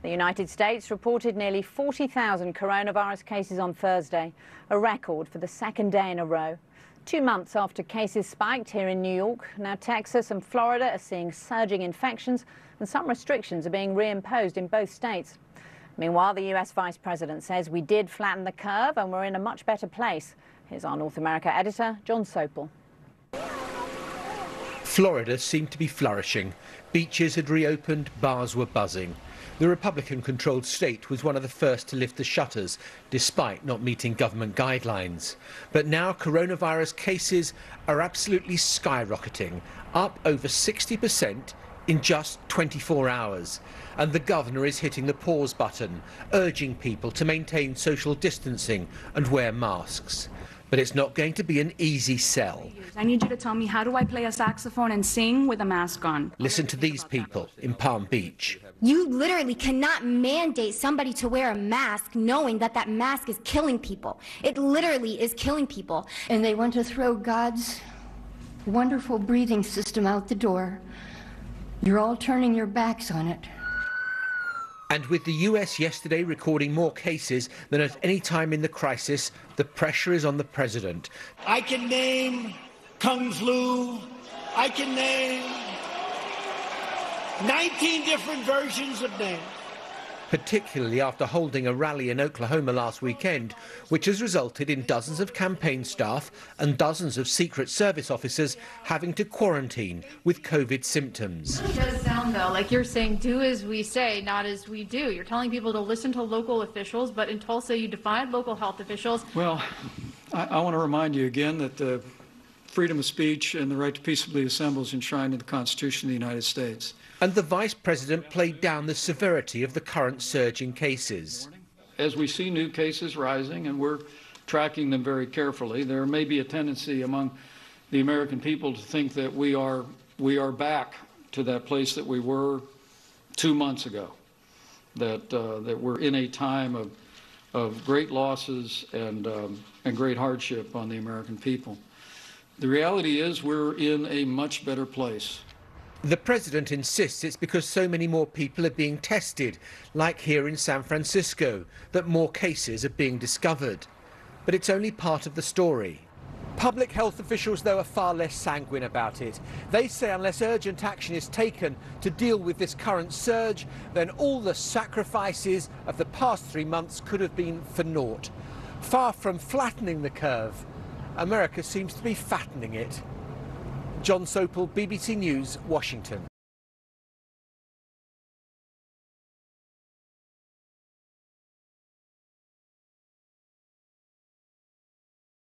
The United States reported nearly 40,000 coronavirus cases on Thursday, a record for the second day in a row. 2 months after cases spiked here in New York, now Texas and Florida are seeing surging infections and some restrictions are being reimposed in both states. Meanwhile, the US Vice President says we did flatten the curve and we're in a much better place. Here's our North America editor, John Sopel. Florida seemed to be flourishing. Beaches had reopened, bars were buzzing. The Republican-controlled state was one of the first to lift the shutters, despite not meeting government guidelines. But now coronavirus cases are absolutely skyrocketing, up over 60% in just 24 hours. And the governor is hitting the pause button, urging people to maintain social distancing and wear masks. But it's not going to be an easy sell. I need you to tell me, how do I play a saxophone and sing with a mask on? Listen to these people in Palm Beach. You literally cannot mandate somebody to wear a mask knowing that that mask is killing people. It literally is killing people. And they want to throw God's wonderful breathing system out the door. You're all turning your backs on it. And with the US yesterday recording more cases than at any time in the crisis, the pressure is on the president. I can name Kung Flu. I can name 19 different versions of names. Particularly after holding a rally in Oklahoma last weekend, which has resulted in dozens of campaign staff and dozens of Secret Service officers having to quarantine with COVID symptoms. It does sound, though, like you're saying do as we say, not as we do. You're telling people to listen to local officials, but in Tulsa you defied local health officials. Well, I want to remind you again that the freedom of speech and the right to peaceably assemble is enshrined in the Constitution of the United States. And the Vice President played down the severity of the current surge in cases. As we see new cases rising, and we're tracking them very carefully, there may be a tendency among the American people to think that we are back to that place that we were 2 months ago, that we're in a time of great losses and great hardship on the American people. The reality is we're in a much better place. The president insists it's because so many more people are being tested, like here in San Francisco, that more cases are being discovered. But it's only part of the story. Public health officials, though, are far less sanguine about it. They say unless urgent action is taken to deal with this current surge, then all the sacrifices of the past 3 months could have been for naught. Far from flattening the curve, America seems to be fattening it. John Sopel, BBC News, Washington.